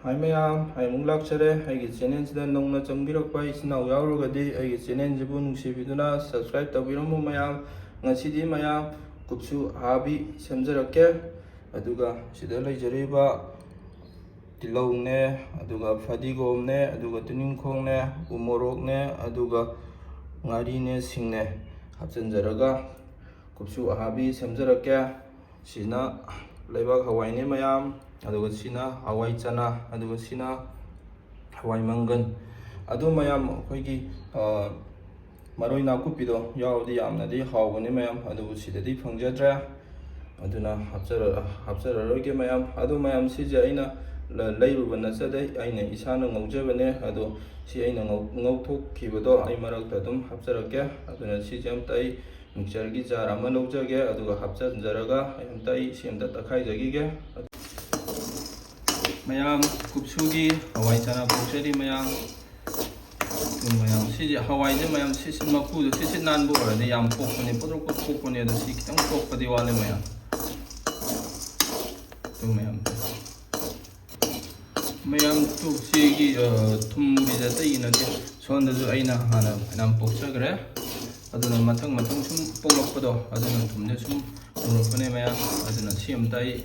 Hai mayam, hai munglakchere, aigi channel nongna changbirakpa isinau yaurugadi aigi channel jibu nungsibiduna subscribe tawbiramu mayam. Ngasidi mayam kupsu habi semjarakke aduga sida leijariba tilaugne aduga fadigomne aduga tuningkhongne umorokne aduga ngarine singne hapchanjaraga kupsu habi semjarakke sina leibak hawaine mayam aduga sina hawai chana aduga sina hawai mangan adu mayam akhoi maroi nakupido yaudi yamnadi hawgani mayam adugu sidadi phangjadre aduna hapchararoge mayam adu mayam sije aina leiruba nachade aina isana ngaujabane adu si aina ngauthokkhibado ai marakta adum hapcharake aduna sije amtai mixture gi jar ama laujage aduga hapchanjaraga amtai semda takhaijagige mayam kupsugi hawai chana pokchari mayam mayam siji hawai je mayam sisi maku do sisi nanbu orane yam pokpani podrok pokpani do si kitang pokpadi wale mayam tu mayam tu sigi thumuri jata inade sonda ju aina hana nam pokchagre aduna mathang sum poklokpado aduna thumje sum poklokpane mayam aduna siamtai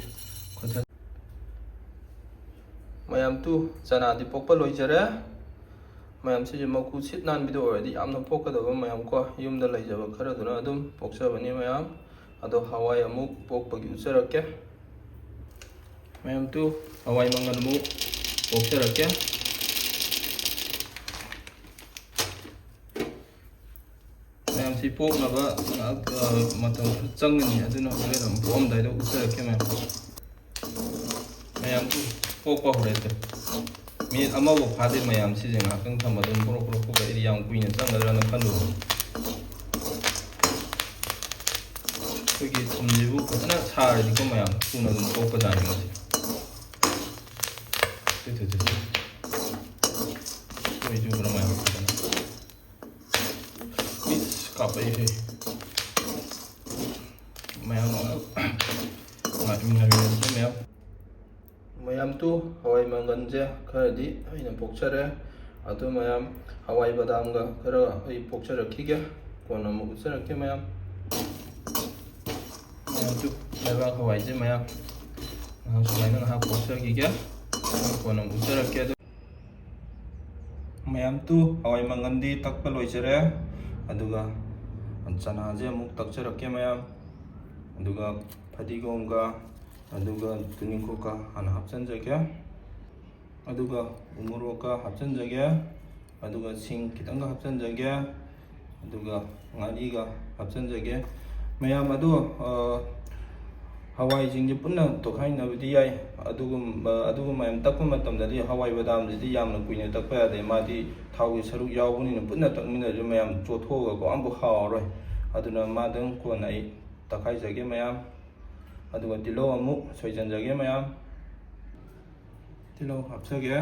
khotha mayam tu chana di pokpa loijare mayam sije maku sit nan bido oradi amna pokadaba mayam ko yumda leijaba kharaduna adum pokchabani mayam ado hawai amuk pokpagi ucharakke mayam tu hawai mangan mu pokcharakke mayam si poknaba matam changni aduna horedam pomdaido ucharakke mayam tu pokpa horete minute amabu phade mayam sije ngakang thamadum porok ko iri yang kuina changadrana khandu kogi thumjibu kana sardi ko mayam tuna dum pokpa jani ngasi koi ju bra mayam kana mis kapai he mayam mayam mayam tu hawai mangan je kharadi aina pokchare adu mayam hawai badam ga khara ai pokcharakhige kona mu ucharakke mayam tu leba hawai je mayam sumaina ha pokcharakhige kona mu ucharakke mayam tu hawai mangan di takpa loijare aduga chana je mu takcharakke mayam aduga fadigom ga aduga tuningkhoka hana hapchanjage aduga umoroka hapchanjage aduga sing kitanga hapchanjage aduga ngariga hapchanjage mayam adu hawai jingje punna tokhaina bidi yai aduga mayam takpa matamdadi hawai badam jidi yamna kuina takpa yade madi thaugi saruk yawbuni punna takmina ju mayam chothoga ko ambu hawroi aduna madang ko nai takhaijage mayam aduga tilo amu soijanjage mayam tilo hapsage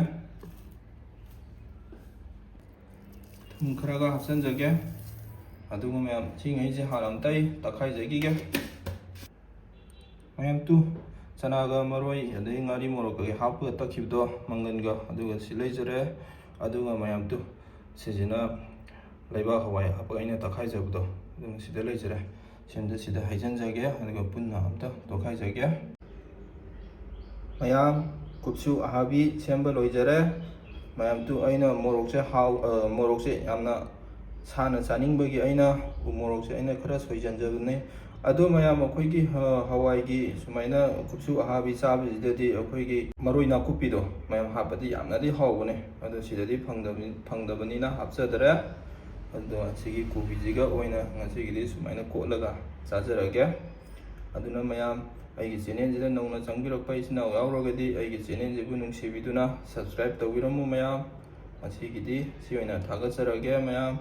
thum kharaga hapsanjage aduga mayam singaiji haramtai takhaijagige mayam tu chanaga maroi adai ngari morokage hapu takhibdo manganga aduga sileijare aduga mayam tu sijina leiba hawai hapaina takhaijabdo adung sida leijare semda sida haijanjage aduga punna amta tokhaijage mayam kupsu habi semba loijare mayam tu aina morokse yamna sana chaningbagi aina umorokse aina khara soijanjabne adu mayam akhoi hawai gi sumaina kupsu habi chabjidadi akhoi maroi nakupido mayam hapadi yamnadi hawbane adu sidadi phangdabani na hapchadare adu sigi kubijiga oina ngasigidi sumaina kolaga chajarage aduna mayam aigi channel jida nongna changbirakpa isina yaurogadi aigi channel jibu nungsibiduna subscribe tawbiramu mayam asigidi si oina thagajarage mayam